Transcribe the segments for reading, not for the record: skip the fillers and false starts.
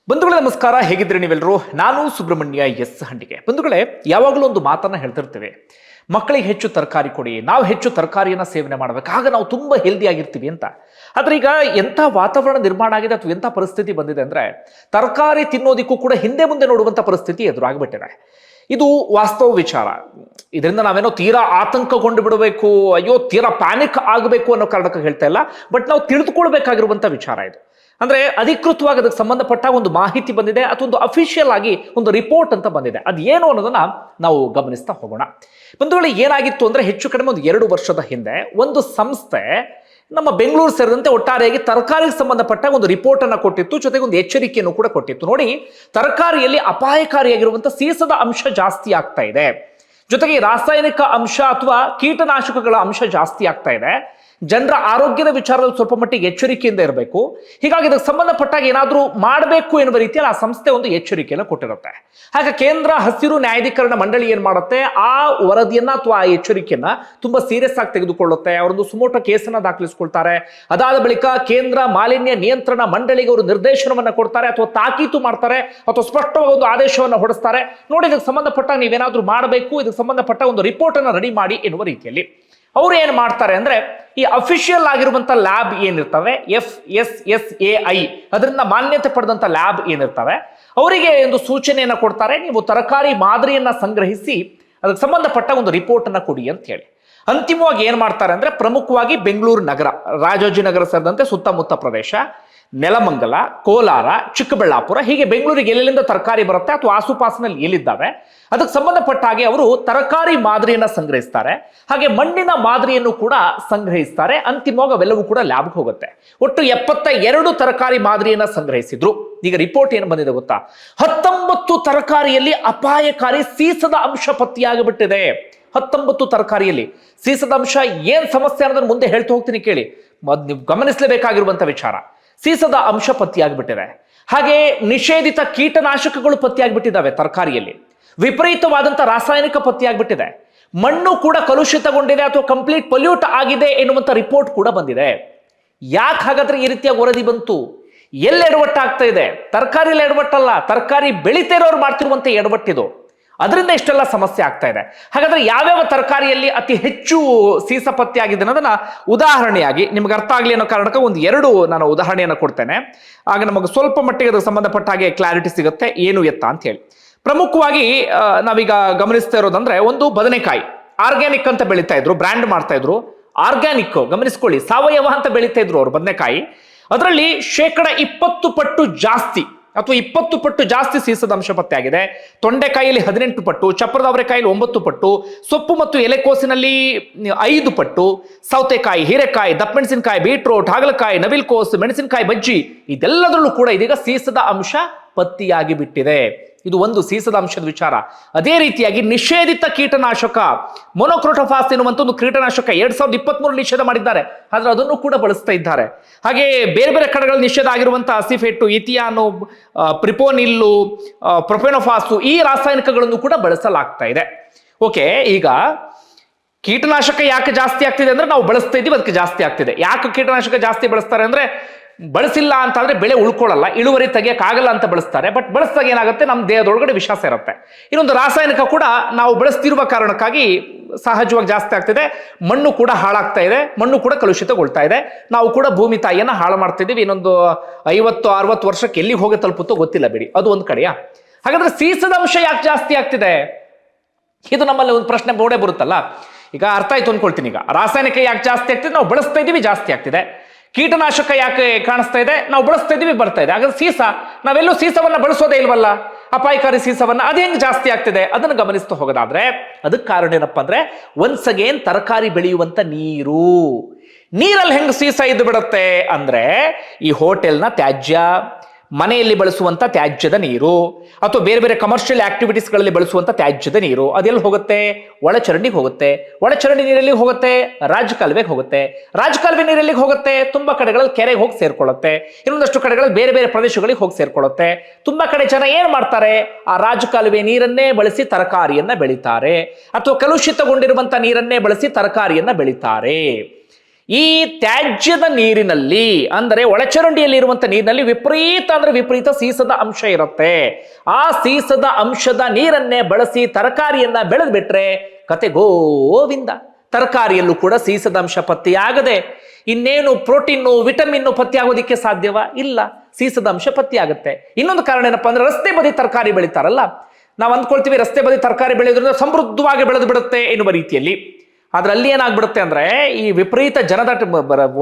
ಬಂಧುಗಳೇ ನಮಸ್ಕಾರ, ಹೇಗಿದ್ರೆ ನೀವೆಲ್ಲರೂ. ನಾನು ಸುಬ್ರಹ್ಮಣ್ಯ ಎಸ್ ಹಂಡಿಗೆ. ಬಂಧುಗಳೇ, ಯಾವಾಗಲೂ ಒಂದು ಮಾತನ್ನ ಹೇಳ್ತಿರ್ತೇವೆ, ಮಕ್ಕಳಿಗೆ ಹೆಚ್ಚು ತರಕಾರಿ ಕೊಡಿ, ನಾವು ಹೆಚ್ಚು ತರಕಾರಿಯನ್ನ ಸೇವನೆ ಮಾಡಬೇಕು, ಆಗ ನಾವು ತುಂಬಾ ಹೆಲ್ದಿ ಆಗಿರ್ತೀವಿ ಅಂತ. ಆದ್ರೆ ಈಗ ಎಂಥ ವಾತಾವರಣ ನಿರ್ಮಾಣ ಆಗಿದೆ ಅಥವಾ ಎಂಥ ಪರಿಸ್ಥಿತಿ ಬಂದಿದೆ ಅಂದ್ರೆ ತರಕಾರಿ ತಿನ್ನೋದಿಕ್ಕೂ ಕೂಡ ಹಿಂದೆ ಮುಂದೆ ನೋಡುವಂಥ ಪರಿಸ್ಥಿತಿ ಎದುರಾಗ್ಬಿಟ್ಟಿದೆ. ಇದು ವಾಸ್ತವ ವಿಚಾರ. ಇದರಿಂದ ನಾವೇನೋ ತೀರಾ ಆತಂಕಗೊಂಡು ಬಿಡಬೇಕು, ಅಯ್ಯೋ ತೀರಾ ಪ್ಯಾನಿಕ್ ಆಗಬೇಕು ಅನ್ನೋ ಕಾರಣಕ್ಕೆ ಹೇಳ್ತಾ ಇಲ್ಲ, ಬಟ್ ನಾವು ತಿಳಿದುಕೊಳ್ಬೇಕಾಗಿರುವಂಥ ವಿಚಾರ ಇದು. ಅಂದ್ರೆ ಅಧಿಕೃತವಾಗಿ ಅದಕ್ಕೆ ಸಂಬಂಧಪಟ್ಟ ಒಂದು ಮಾಹಿತಿ ಬಂದಿದೆ ಅಥವಾ ಒಂದು ಅಫಿಷಿಯಲ್ ಆಗಿ ಒಂದು ರಿಪೋರ್ಟ್ ಅಂತ ಬಂದಿದೆ. ಅದು ಏನು ಅನ್ನೋದನ್ನ ನಾವು ಗಮನಿಸ್ತಾ ಹೋಗೋಣ. ಬಂಧುಗಳಿಗೆ ಏನಾಗಿತ್ತು ಅಂದ್ರೆ ಹೆಚ್ಚು ಕಡಿಮೆ ಒಂದು 2 ವರ್ಷದ ಹಿಂದೆ ಒಂದು ಸಂಸ್ಥೆ ನಮ್ಮ ಬೆಂಗಳೂರು ಸೇರಿದಂತೆ ಒಟ್ಟಾರೆಯಾಗಿ ತರಕಾರಿಗೆ ಸಂಬಂಧಪಟ್ಟ ಒಂದು ರಿಪೋರ್ಟ್ ಅನ್ನ ಕೊಟ್ಟಿತ್ತು, ಜೊತೆಗೆ ಒಂದು ಎಚ್ಚರಿಕೆಯನ್ನು ಕೂಡ ಕೊಟ್ಟಿತ್ತು. ನೋಡಿ, ತರಕಾರಿಯಲ್ಲಿ ಅಪಾಯಕಾರಿಯಾಗಿರುವಂತಹ ಸೀಸದ ಅಂಶ ಜಾಸ್ತಿ ಆಗ್ತಾ ಇದೆ, ಜೊತೆಗೆ ರಾಸಾಯನಿಕ ಅಂಶ ಅಥವಾ ಕೀಟನಾಶಕಗಳ ಅಂಶ ಜಾಸ್ತಿ ಆಗ್ತಾ ಇದೆ. ಜನರ ಆರೋಗ್ಯದ ವಿಚಾರದಲ್ಲಿ ಸ್ವಲ್ಪ ಮಟ್ಟಿಗೆ ಎಚ್ಚರಿಕೆಯಿಂದ ಇರಬೇಕು. ಹೀಗಾಗಿ ಇದಕ್ಕೆ ಸಂಬಂಧಪಟ್ಟಾಗ ಏನಾದರೂ ಮಾಡಬೇಕು ಎನ್ನುವ ರೀತಿಯಲ್ಲಿ ಆ ಸಂಸ್ಥೆ ಒಂದು ಎಚ್ಚರಿಕೆಯನ್ನು ಕೊಟ್ಟಿರುತ್ತೆ. ಹಾಗೆ ಕೇಂದ್ರ ಹಸಿರು ನ್ಯಾಯಾಧೀಕರಣ ಮಂಡಳಿ ಏನ್ ಮಾಡುತ್ತೆ, ಆ ವರದಿಯನ್ನ ಅಥವಾ ಆ ಎಚ್ಚರಿಕೆಯನ್ನ ತುಂಬಾ ಸೀರಿಯಸ್ ಆಗಿ ತೆಗೆದುಕೊಳ್ಳುತ್ತೆ. ಅವರೊಂದು ಸುಮೋಟೋ ಕೇಸನ್ನ ದಾಖಲಿಸಿಕೊಳ್ತಾರೆ. ಅದಾದ ಬಳಿಕ ಕೇಂದ್ರ ಮಾಲಿನ್ಯ ನಿಯಂತ್ರಣ ಮಂಡಳಿಗೆ ಅವರು ನಿರ್ದೇಶನವನ್ನ ಕೊಡ್ತಾರೆ, ಅಥವಾ ತಾಕೀತು ಮಾಡ್ತಾರೆ, ಅಥವಾ ಸ್ಪಷ್ಟವಾಗಿ ಒಂದು ಆದೇಶವನ್ನು ಹೊರಡಿಸ್ತಾರೆ. ನೋಡಿ, ಇದಕ್ಕೆ ಸಂಬಂಧಪಟ್ಟ ನೀವೇನಾದ್ರೂ ಮಾಡಬೇಕು, ಇದಕ್ಕೆ ಸಂಬಂಧಪಟ್ಟ ಒಂದು ರಿಪೋರ್ಟ್ ಅನ್ನು ರೆಡಿ ಮಾಡಿ ಎನ್ನುವ ರೀತಿಯಲ್ಲಿ ಅವರು ಏನ್ ಮಾಡ್ತಾರೆ ಅಂದ್ರೆ, ಈ ಅಫಿಷಿಯಲ್ ಆಗಿರುವಂತ ಲ್ಯಾಬ್ ಏನಿರ್ತವೆ, FSSAI ಅದರಿಂದ ಮಾನ್ಯತೆ ಪಡೆದಂತ ಲ್ಯಾಬ್ ಏನಿರ್ತವೆ, ಅವರಿಗೆ ಒಂದು ಸೂಚನೆಯನ್ನ ಕೊಡ್ತಾರೆ, ನೀವು ತರಕಾರಿ ಮಾದರಿಯನ್ನ ಸಂಗ್ರಹಿಸಿ ಅದಕ್ಕೆ ಸಂಬಂಧಪಟ್ಟ ಒಂದು ರಿಪೋರ್ಟ್ ಅನ್ನ ಕೊಡಿ ಅಂತ ಹೇಳಿ. ಅಂತಿಮವಾಗಿ ಏನ್ ಮಾಡ್ತಾರೆ ಅಂದ್ರೆ, ಪ್ರಮುಖವಾಗಿ ಬೆಂಗಳೂರು ನಗರ, ರಾಜಾಜಿನಗರ ಸೇರಿದಂತೆ ಸುತ್ತಮುತ್ತ ಪ್ರದೇಶ, ನೆಲಮಂಗಲ, ಕೋಲಾರ, ಚಿಕ್ಕಬಳ್ಳಾಪುರ, ಹೀಗೆ ಬೆಂಗಳೂರಿಗೆ ಎಲ್ಲೆಲ್ಲಿಂದ ತರಕಾರಿ ಬರುತ್ತೆ ಅಥವಾ ಆಸುಪಾಸಿನಲ್ಲಿ ಎಲ್ಲಿದ್ದಾವೆ ಅದಕ್ಕೆ ಸಂಬಂಧಪಟ್ಟ ಹಾಗೆ ಅವರು ತರಕಾರಿ ಮಾದರಿಯನ್ನ ಸಂಗ್ರಹಿಸ್ತಾರೆ. ಹಾಗೆ ಮಣ್ಣಿನ ಮಾದರಿಯನ್ನು ಕೂಡ ಸಂಗ್ರಹಿಸ್ತಾರೆ. ಅಂತಿಮವಾಗಿ ಅವೆಲ್ಲವೂ ಕೂಡ ಲ್ಯಾಬ್ಗೆ ಹೋಗುತ್ತೆ. ಒಟ್ಟು 72 ತರಕಾರಿ ಮಾದರಿಯನ್ನ ಸಂಗ್ರಹಿಸಿದ್ರು. ಈಗ ರಿಪೋರ್ಟ್ ಏನು ಬಂದಿದೆ ಗೊತ್ತಾ, 19 ತರಕಾರಿಯಲ್ಲಿ ಅಪಾಯಕಾರಿ ಸೀಸದ ಅಂಶ ಪತ್ತೆಯಾಗಿಬಿಟ್ಟಿದೆ. 19 ತರಕಾರಿಯಲ್ಲಿ ಸೀಸದ ಅಂಶ ಏನ್ ಸಮಸ್ಯೆ ಅನ್ನೋದನ್ನ ಮುಂದೆ ಹೇಳ್ತಾ ಹೋಗ್ತೀನಿ, ಕೇಳಿ. ನೀವು ಗಮನಿಸಲೇಬೇಕಾಗಿರುವಂತ ವಿಚಾರ, ಸೀಸದ ಅಂಶ ಪತ್ತೆಯಾಗಿಬಿಟ್ಟಿದೆ. ಹಾಗೆ ನಿಷೇಧಿತ ಕೀಟನಾಶಕಗಳು ಪತ್ತೆಯಾಗಿಬಿಟ್ಟಿದ್ದಾವೆ ತರಕಾರಿಯಲ್ಲಿ. ವಿಪರೀತವಾದಂಥ ರಾಸಾಯನಿಕ ಪತ್ತೆಯಾಗಿಬಿಟ್ಟಿದೆ. ಮಣ್ಣು ಕೂಡ ಕಲುಷಿತಗೊಂಡಿದೆ ಅಥವಾ ಕಂಪ್ಲೀಟ್ ಪೊಲ್ಯೂಟ್ ಆಗಿದೆ ಎನ್ನುವಂಥ ರಿಪೋರ್ಟ್ ಕೂಡ ಬಂದಿದೆ. ಯಾಕೆ ಹಾಗಾದ್ರೆ ಈ ರೀತಿಯ ವರದಿ ಬಂತು? ಎಲ್ಲಿ ಎಡವಟ್ಟಾಗ್ತಾ ಇದೆ? ತರಕಾರಿಯಲ್ಲಿ ಎಡವಟ್ಟಲ್ಲ, ತರಕಾರಿ ಬೆಳೀತಾ ಇರೋರು ಮಾಡ್ತಿರುವಂಥ ಎಡವಟ್ಟಿದು. ಅದರಿಂದ ಇಷ್ಟೆಲ್ಲ ಸಮಸ್ಯೆ ಆಗ್ತಾ ಇದೆ. ಹಾಗಾದ್ರೆ ಯಾವ್ಯಾವ ತರಕಾರಿಯಲ್ಲಿ ಅತಿ ಹೆಚ್ಚು ಸೀಸ ಪತ್ತೆ ಆಗಿದೆ ಅನ್ನೋದನ್ನ ಉದಾಹರಣೆಯಾಗಿ ನಿಮ್ಗೆ ಅರ್ಥ ಆಗಲಿ ಅನ್ನೋ ಕಾರಣಕ್ಕೆ ಒಂದು 2 ನಾನು ಉದಾಹರಣೆಯನ್ನು ಕೊಡ್ತೇನೆ. ಆಗ ನಮಗೆ ಸ್ವಲ್ಪ ಮಟ್ಟಿಗೆ ಅದಕ್ಕೆ ಸಂಬಂಧಪಟ್ಟ ಹಾಗೆ ಕ್ಲಾರಿಟಿ ಸಿಗುತ್ತೆ ಏನು ಎತ್ತ ಅಂತ ಹೇಳಿ. ಪ್ರಮುಖವಾಗಿ ನಾವೀಗ ಗಮನಿಸ್ತಾ ಇರೋದಂದ್ರೆ, ಒಂದು ಬದನೆಕಾಯಿ ಆರ್ಗ್ಯಾನಿಕ್ ಅಂತ ಬೆಳೀತಾ ಇದ್ರು, ಬ್ರ್ಯಾಂಡ್ ಮಾಡ್ತಾ ಇದ್ರು. ಆರ್ಗ್ಯಾನಿಕ್ ಗಮನಿಸ್ಕೊಳ್ಳಿ, ಸಾವಯವ ಅಂತ ಬೆಳೀತಾ ಇದ್ರು ಅವರು ಬದನೆಕಾಯಿ. ಅದರಲ್ಲಿ 20% ಪಟ್ಟು ಜಾಸ್ತಿ ಅಥವಾ 20 ಪಟ್ಟು ಜಾಸ್ತಿ ಸೀಸದ ಅಂಶ ಪತ್ತೆ ಆಗಿದೆ. ತೊಂಡೆಕಾಯಿಯಲ್ಲಿ 18 ಪಟ್ಟು, ಚಪ್ರದ ಅವರೆಕಾಯಿಲಿ 9 ಪಟ್ಟು, ಸೊಪ್ಪು ಮತ್ತು ಎಲೆಕೋಸಿನಲ್ಲಿ 5 ಪಟ್ಟು, ಸೌತೆಕಾಯಿ, ಹೀರೆಕಾಯಿ, ದಪ್ಪಮೆಣಸಿನಕಾಯಿ, ಬೀಟ್ರೋಟ್, ಹಾಗಲಕಾಯಿ, ನವಿಲ್ಕೋಸು, ಮೆಣಸಿನಕಾಯಿ ಬಜ್ಜಿ, ಇದೆಲ್ಲದರಲ್ಲೂ ಕೂಡ ಇದೀಗ ಸೀಸದ ಅಂಶ ಪತ್ತೆಯಾಗಿ ಬಿಟ್ಟಿದೆ. ಇದು ಒಂದು ಸೀಸದ ಅಂಶದ ವಿಚಾರ. ಅದೇ ರೀತಿಯಾಗಿ ನಿಷೇಧಿತ ಕೀಟನಾಶಕ ಮೊನೊಕ್ರೋಟೋಫಾಸ್ ಎನ್ನುವಂತ ಒಂದು ಕೀಟನಾಶಕ 2023 ನಿಷೇಧ ಮಾಡಿದ್ದಾರೆ, ಆದ್ರೆ ಅದನ್ನು ಕೂಡ ಬಳಸ್ತಾ ಇದ್ದಾರೆ. ಹಾಗೆ ಬೇರೆ ಬೇರೆ ಕಡೆಗಳಲ್ಲಿ ನಿಷೇಧ ಆಗಿರುವಂತಹ ಅಸಿಫೆಟ್ಟು, ಇಥಿಯಾನು, ಪ್ರಿಪೋನಿಲ್ಲು, ಪ್ರೊಪೆನೋಫಾಸು, ಈ ರಾಸಾಯನಿಕಗಳನ್ನು ಕೂಡ ಬಳಸಲಾಗ್ತಾ ಇದೆ. ಓಕೆ, ಈಗ ಕೀಟನಾಶಕ ಯಾಕೆ ಜಾಸ್ತಿ ಆಗ್ತಿದೆ ಅಂದ್ರೆ ನಾವು ಬಳಸ್ತಾ ಇದ್ದೀವಿ, ಅದಕ್ಕೆ ಜಾಸ್ತಿ ಆಗ್ತಿದೆ. ಯಾಕೆ ಕೀಟನಾಶಕ ಜಾಸ್ತಿ ಬಳಸ್ತಾರೆ ಅಂದ್ರೆ, ಬಳಸಿಲ್ಲ ಅಂತ ಅಂದ್ರೆ ಬೆಳೆ ಉಳ್ಕೊಳ್ಳಲ್ಲ, ಇಳುವರಿ ತೆಗಿಯಕ್ಕಾಗಲ್ಲ ಅಂತ ಬಳಸ್ತಾರೆ. ಬಟ್ ಬಳಸಿದಾಗ ಏನಾಗುತ್ತೆ, ನಮ್ಮ ದೇಹದೊಳಗಡೆ ವಿಷ ಸೇರುತ್ತೆ. ಇನ್ನೊಂದು ರಾಸಾಯನಿಕ ಕೂಡ ನಾವು ಬಳಸ್ತಿರುವ ಕಾರಣಕ್ಕಾಗಿ ಸಹಜವಾಗಿ ಜಾಸ್ತಿ ಆಗ್ತಿದೆ. ಮಣ್ಣು ಕೂಡ ಹಾಳಾಗ್ತಾ ಇದೆ, ಮಣ್ಣು ಕೂಡ ಕಲುಷಿತಗೊಳ್ತಾ ಇದೆ. ನಾವು ಕೂಡ ಭೂಮಿ ತಾಯಿಯನ್ನ ಹಾಳು ಮಾಡ್ತಾ ಇದೀವಿ. ಇನ್ನೊಂದು 50-60 ವರ್ಷಕ್ಕೆ ಎಲ್ಲಿಗೆ ಹೋಗಿ ತಲುಪುತ್ತೋ ಗೊತ್ತಿಲ್ಲ ಬಿಡಿ, ಅದು ಒಂದು ಕಡೆಯಾ. ಹಾಗಾದ್ರೆ ಸೀಸದ ಅಂಶ ಯಾಕೆ ಜಾಸ್ತಿ ಆಗ್ತಿದೆ? ಇದು ನಮ್ಮಲ್ಲಿ ಒಂದು ಪ್ರಶ್ನೆ ಬೋಡೆ ಬರುತ್ತಲ್ಲ. ಈಗ ಅರ್ಥ ಆಯ್ತು ಅನ್ಕೊಳ್ತೀನಿ. ಈಗ ರಾಸಾಯನಿಕ ಯಾಕೆ ಜಾಸ್ತಿ ಆಗ್ತಿದೆ? ನಾವು ಬಳಸ್ತಾ ಇದೀವಿ, ಜಾಸ್ತಿ ಆಗ್ತಿದೆ. ಕೀಟನಾಶಕ ಯಾಕೆ ಕಾಣಿಸ್ತಾ ಇದೆ? ನಾವು ಬಳಸ್ತಾ ಇದೀವಿ, ಬರ್ತಾ ಇದೆ. ಹಾಗಾದ್ರೆ ಸೀಸ, ನಾವೆಲ್ಲೂ ಸೀಸವನ್ನ ಬಳಸೋದೇ ಇಲ್ವಲ್ಲ, ಅಪಾಯಕಾರಿ ಸೀಸವನ್ನ, ಅದು ಹೆಂಗ್ ಜಾಸ್ತಿ ಆಗ್ತಿದೆ? ಅದನ್ನು ಗಮನಿಸ್ತಾ ಹೋಗೋದಾದ್ರೆ ಅದಕ್ಕೆ ಕಾರಣ ಏನಪ್ಪಾ ಅಂದ್ರೆ, ಒನ್ಸ್ ಅಗೇನ್ ತರಕಾರಿ ಬೆಳೆಯುವಂತ ನೀರಲ್ಲಿ ಹೆಂಗ್ ಸೀಸ ಇದ್ದು ಬಿಡುತ್ತೆ ಅಂದ್ರೆ, ಈ ಹೋಟೆಲ್ನ ತ್ಯಾಜ್ಯ, ಮನೆಯಲ್ಲಿ ಬಳಸುವಂತ ತ್ಯಾಜ್ಯದ ನೀರು, ಅಥವಾ ಬೇರೆ ಬೇರೆ ಕಮರ್ಷಿಯಲ್ ಆಕ್ಟಿವಿಟೀಸ್ಗಳಲ್ಲಿ ಬಳಸುವಂತ ತ್ಯಾಜ್ಯದ ನೀರು, ಅದೆಲ್ಲಿ ಹೋಗುತ್ತೆ? ಒಳಚರಂಡಿಗೆ ಹೋಗುತ್ತೆ. ಒಳಚರಂಡಿ ನೀರಲ್ಲಿ ಹೋಗುತ್ತೆ, ರಾಜಕಾಲುವೆಗೆ ಹೋಗುತ್ತೆ. ರಾಜಕಾಲುವೆ ನೀರಲ್ಲಿ ಹೋಗುತ್ತೆ, ತುಂಬಾ ಕಡೆಗಳಲ್ಲಿ ಕೆರೆಗೆ ಹೋಗಿ ಸೇರ್ಕೊಳ್ಳುತ್ತೆ. ಇನ್ನೊಂದಷ್ಟು ಕಡೆಗಳಲ್ಲಿ ಬೇರೆ ಬೇರೆ ಪ್ರದೇಶಗಳಿಗೆ ಹೋಗಿ ಸೇರ್ಕೊಳ್ಳುತ್ತೆ. ತುಂಬಾ ಕಡೆ ಜನ ಏನ್ ಮಾಡ್ತಾರೆ, ಆ ರಾಜಕಾಲುವೆ ನೀರನ್ನೇ ಬಳಸಿ ತರಕಾರಿಯನ್ನ ಬೆಳೀತಾರೆ, ಅಥವಾ ಕಲುಷಿತಗೊಂಡಿರುವಂತ ನೀರನ್ನೇ ಬಳಸಿ ತರಕಾರಿಯನ್ನ ಬೆಳೀತಾರೆ. ಈ ತ್ಯಾಜ್ಯದ ನೀರಿನಲ್ಲಿ ಅಂದರೆ ಒಳಚರಂಡಿಯಲ್ಲಿ ಇರುವಂತ ನೀರಿನಲ್ಲಿ ವಿಪರೀತ ಸೀಸದ ಅಂಶ ಇರುತ್ತೆ. ಆ ಸೀಸದ ಅಂಶದ ನೀರನ್ನೇ ಬಳಸಿ ತರಕಾರಿಯನ್ನ ಬೆಳೆದು ಬಿಟ್ರೆ ಕತೆ ಗೋವಿಂದ. ತರಕಾರಿಯಲ್ಲೂ ಕೂಡ ಸೀಸದ ಅಂಶ ಪತ್ತೆಯಾಗದೆ ಇನ್ನೇನು ಪ್ರೋಟೀನು ವಿಟಮಿನ್ ಪತ್ತೆಯಾಗೋದಿಕ್ಕೆ ಸಾಧ್ಯವಾ? ಇಲ್ಲ, ಸೀಸದ ಅಂಶ ಪತ್ತೆಯಾಗುತ್ತೆ. ಇನ್ನೊಂದು ಕಾರಣ ಏನಪ್ಪಾ ಅಂದ್ರೆ ರಸ್ತೆ ಬದಿ ತರಕಾರಿ ಬೆಳೀತಾರಲ್ಲ, ನಾವು ಅಂದ್ಕೊಳ್ತೀವಿ ರಸ್ತೆ ಬದಿ ತರಕಾರಿ ಬೆಳೆಯೋದ್ರಿಂದ ಸಮೃದ್ಧವಾಗಿ ಬೆಳೆದು ಬಿಡುತ್ತೆ ಎನ್ನುವ ರೀತಿಯಲ್ಲಿ. ಆದ್ರೆ ಅಲ್ಲಿ ಏನಾಗ್ಬಿಡುತ್ತೆ ಅಂದ್ರೆ ಈ ವಿಪರೀತ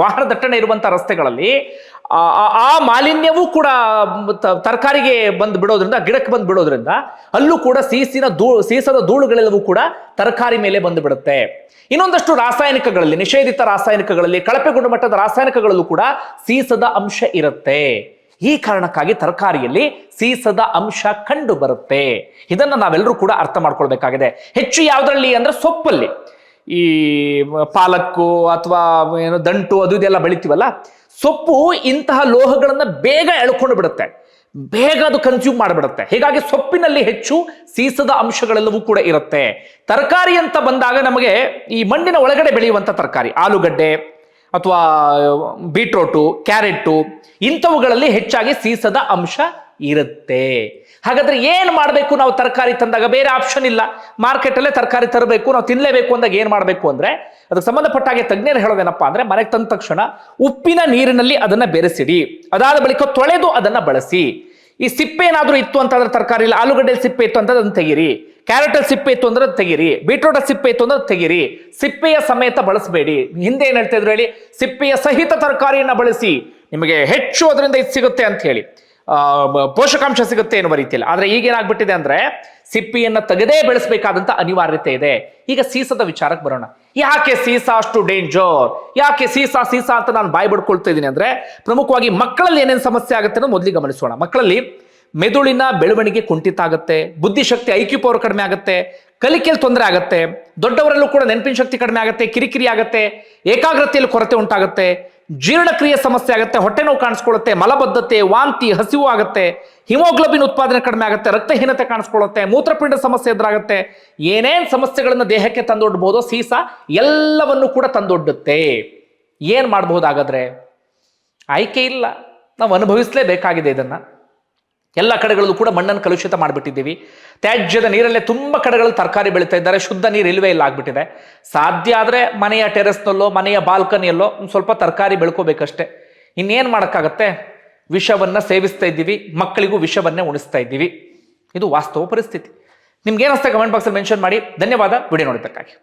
ವಾಹನ ದಟ್ಟಣೆ ಇರುವಂತ ರಸ್ತೆಗಳಲ್ಲಿ ಆ ಮಾಲಿನ್ಯವೂ ಕೂಡ ತರಕಾರಿಗೆ ಬಂದು ಬಿಡೋದ್ರಿಂದ, ಗಿಡಕ್ಕೆ ಬಂದು ಬಿಡೋದ್ರಿಂದ ಅಲ್ಲೂ ಕೂಡ ಸೀಸದ ಧೂಳುಗಳೆಲ್ಲವೂ ಕೂಡ ತರಕಾರಿ ಮೇಲೆ ಬಂದು ಬಿಡುತ್ತೆ. ಇನ್ನೊಂದಷ್ಟು ರಾಸಾಯನಿಕಗಳಲ್ಲಿ, ನಿಷೇಧಿತ ರಾಸಾಯನಿಕಗಳಲ್ಲಿ, ಕಳಪೆ ಗುಣಮಟ್ಟದ ರಾಸಾಯನಿಕಗಳಲ್ಲೂ ಕೂಡ ಸೀಸದ ಅಂಶ ಇರುತ್ತೆ. ಈ ಕಾರಣಕ್ಕಾಗಿ ತರಕಾರಿಯಲ್ಲಿ ಸೀಸದ ಅಂಶ ಕಂಡು ಬರುತ್ತೆ. ಇದನ್ನ ನಾವೆಲ್ಲರೂ ಕೂಡ ಅರ್ಥ ಮಾಡ್ಕೊಳ್ಬೇಕಾಗಿದೆ. ಹೆಚ್ಚು ಯಾವ್ದ್ರಲ್ಲಿ ಅಂದ್ರೆ ಸೊಪ್ಪಲ್ಲಿ, ಈ ಪಾಲಕ್ಕು ಅಥವಾ ಏನು ದಂಟು ಅದು ಇದೆಲ್ಲ ಬೆಳಿತೀವಲ್ಲ, ಸೊಪ್ಪು ಇಂತಹ ಲೋಹಗಳನ್ನ ಬೇಗ ಎಳ್ಕೊಂಡು ಬಿಡುತ್ತೆ, ಬೇಗ ಅದು ಕನ್ಸ್ಯೂಮ್ ಮಾಡಿಬಿಡುತ್ತೆ. ಹೀಗಾಗಿ ಸೊಪ್ಪಿನಲ್ಲಿ ಹೆಚ್ಚು ಸೀಸದ ಅಂಶಗಳೆಲ್ಲವೂ ಕೂಡ ಇರುತ್ತೆ. ತರಕಾರಿ ಅಂತ ಬಂದಾಗ ನಮಗೆ ಈ ಮಣ್ಣಿನ ಒಳಗಡೆ ಬೆಳೆಯುವಂತ ತರಕಾರಿ, ಆಲೂಗಡ್ಡೆ ಅಥವಾ ಬೀಟ್ರೋಟು, ಕ್ಯಾರೆಟ್ಟು, ಇಂಥವುಗಳಲ್ಲಿ ಹೆಚ್ಚಾಗಿ ಸೀಸದ ಅಂಶ ಇರುತ್ತೆ. ಹಾಗಾದ್ರೆ ಏನ್ ಮಾಡಬೇಕು ನಾವು ತರಕಾರಿ ತಂದಾಗ? ಬೇರೆ ಆಪ್ಷನ್ ಇಲ್ಲ, ಮಾರ್ಕೆಟ್ ಅಲ್ಲೇ ತರಕಾರಿ ತರಬೇಕು, ನಾವು ತಿನ್ಲೇಬೇಕು ಅಂದಾಗ ಏನ್ ಮಾಡಬೇಕು ಅಂದ್ರೆ ಅದಕ್ಕೆ ಸಂಬಂಧಪಟ್ಟ ಹಾಗೆ ತಜ್ಞರು ಹೇಳೋದೇನಪ್ಪಾ ಅಂದ್ರೆ ಮನೆಗೆ ತಂದ ತಕ್ಷಣ ಉಪ್ಪಿನ ನೀರಿನಲ್ಲಿ ಅದನ್ನ ಬೆರೆಸಿಡಿ, ಅದಾದ ಬಳಿಕ ತೊಳೆದು ಅದನ್ನ ಬಳಸಿ. ಈ ಸಿಪ್ಪೆ ಏನಾದ್ರೂ ಇತ್ತು ಅಂತಂದ್ರೆ ತರಕಾರಿ, ಆಲೂಗಡ್ಡೆ ಸಿಪ್ಪೆ ಇತ್ತು ಅಂತಂದ್ರೆ ಅದನ್ನ ತೆಗೀರಿ, ಕ್ಯಾರೆಟ್ ಸಿಪ್ಪೆ ಇತ್ತು ಅಂದ್ರೆ ತೆಗೀರಿ, ಬೀಟ್ರೋಟ್ ಸಿಪ್ಪೆ ಇತ್ತು ಅಂದ್ರೆ ತೆಗೀರಿ, ಸಿಪ್ಪೆಯ ಸಮೇತ ಬಳಸಬೇಡಿ. ಹಿಂದೆ ಏನ್ ಹೇಳ್ತಾ ಇದ್ರು ಹೇಳಿ, ಸಿಪ್ಪೆಯ ಸಹಿತ ತರಕಾರಿಯನ್ನ ಬಳಸಿ, ನಿಮಗೆ ಹೆಚ್ಚು ಅದರಿಂದ ಇದು ಸಿಗುತ್ತೆ ಅಂತ ಹೇಳಿ, ಪೋಷಕಾಂಶ ಸಿಗುತ್ತೆ ಎನ್ನುವ ರೀತಿಯಲ್ಲಿ. ಆದ್ರೆ ಈಗ ಏನಾಗ್ಬಿಟ್ಟಿದೆ ಅಂದ್ರೆ ಸಿಪ್ಪಿಯನ್ನ ತೆಗೆದೇ ಬೆಳೆಸಬೇಕಾದಂತ ಅನಿವಾರ್ಯತೆ ಇದೆ. ಈಗ ಸೀಸದ ವಿಚಾರಕ್ಕೆ ಬರೋಣ. ಯಾಕೆ ಸೀಸ ಅಷ್ಟು ಡೇಂಜರ್? ಯಾಕೆ ಸೀಸ ಅಂತ ನಾನು ಬಾಯಿ ಬಿಡ್ಕೊಳ್ತಾ ಇದ್ದೀನಿ ಅಂದ್ರೆ, ಪ್ರಮುಖವಾಗಿ ಮಕ್ಕಳಲ್ಲಿ ಏನೇನು ಸಮಸ್ಯೆ ಆಗುತ್ತೆ ಅನ್ನೋದು ಮೊದಲಿಗೆ ಗಮನಿಸೋಣ. ಮಕ್ಕಳಲ್ಲಿ ಮೆದುಳಿನ ಬೆಳವಣಿಗೆ ಕುಂಠಿತ ಆಗುತ್ತೆ, ಬುದ್ಧಿಶಕ್ತಿ IQ ಪವರ್ ಕಡಿಮೆ ಆಗುತ್ತೆ, ಕಲಿಕೆಯಲ್ಲಿ ತೊಂದರೆ ಆಗುತ್ತೆ, ದೊಡ್ಡವರಲ್ಲೂ ಕೂಡ ನೆನಪಿನ ಶಕ್ತಿ ಕಡಿಮೆ ಆಗುತ್ತೆ, ಕಿರಿಕಿರಿ ಆಗುತ್ತೆ, ಏಕಾಗ್ರತೆಯಲ್ಲಿ ಕೊರತೆ ಉಂಟಾಗುತ್ತೆ, ಜೀರ್ಣಕ್ರಿಯೆ ಸಮಸ್ಯೆ ಆಗುತ್ತೆ, ಹೊಟ್ಟೆ ನೋವು ಕಾಣಿಸ್ಕೊಳ್ಳುತ್ತೆ, ಮಲಬದ್ಧತೆ, ವಾಂತಿ, ಹಸಿವು ಆಗುತ್ತೆ, ಹಿಮೋಗ್ಲೋಬಿನ್ ಉತ್ಪಾದನೆ ಕಡಿಮೆ ಆಗುತ್ತೆ, ರಕ್ತಹೀನತೆ ಕಾಣಿಸ್ಕೊಳ್ಳುತ್ತೆ, ಮೂತ್ರಪಿಂಡ ಸಮಸ್ಯೆ ಎದುರಾಗುತ್ತೆ. ಏನೇನ್ ಸಮಸ್ಯೆಗಳನ್ನು ದೇಹಕ್ಕೆ ತಂದೊಡ್ಬಹುದೋ ಸೀಸ ಎಲ್ಲವನ್ನು ಕೂಡ ತಂದೊಡ್ಡುತ್ತೆ. ಏನ್ ಮಾಡಬಹುದಾಗಾದ್ರೆ? ಆಯ್ಕೆ ಇಲ್ಲ, ನಾವು ಅನುಭವಿಸಲೇಬೇಕಾಗಿದೆ ಇದನ್ನ. ಎಲ್ಲ ಕಡೆಗಳಲ್ಲೂ ಕೂಡ ಮಣ್ಣನ್ನು ಕಲುಷಿತ ಮಾಡಿಬಿಟ್ಟಿದ್ದೀವಿ. ತ್ಯಾಜ್ಯದ ನೀರಲ್ಲೇ ತುಂಬ ಕಡೆಗಳಲ್ಲಿ ತರಕಾರಿ ಬೆಳೀತಾ ಇದ್ದಾರೆ, ಶುದ್ಧ ನೀರು ಇಲ್ಲವೇ ಇಲ್ಲ ಆಗ್ಬಿಟ್ಟಿದೆ. ಸಾಧ್ಯ ಆದರೆ ಮನೆಯ ಟೆರೆಸ್ನಲ್ಲೋ ಮನೆಯ ಬಾಲ್ಕನಿಯಲ್ಲೋ ಒಂದು ಸ್ವಲ್ಪ ತರಕಾರಿ ಬೆಳ್ಕೋಬೇಕಷ್ಟೇ. ಇನ್ನೇನು ಮಾಡೋಕ್ಕಾಗತ್ತೆ? ವಿಷವನ್ನ ಸೇವಿಸ್ತಾ ಇದ್ದೀವಿ, ಮಕ್ಕಳಿಗೂ ವಿಷವನ್ನೇ ಉಣಿಸ್ತಾ ಇದ್ದೀವಿ. ಇದು ವಾಸ್ತವ ಪರಿಸ್ಥಿತಿ. ನಿಮ್ಗೆ ಏನಿಸ್ತಾ ಕಮೆಂಟ್ ಬಾಕ್ಸಲ್ಲಿ ಮೆನ್ಷನ್ ಮಾಡಿ. ಧನ್ಯವಾದ ವಿಡಿಯೋ ನೋಡಿದ್ದಕ್ಕಾಗಿ.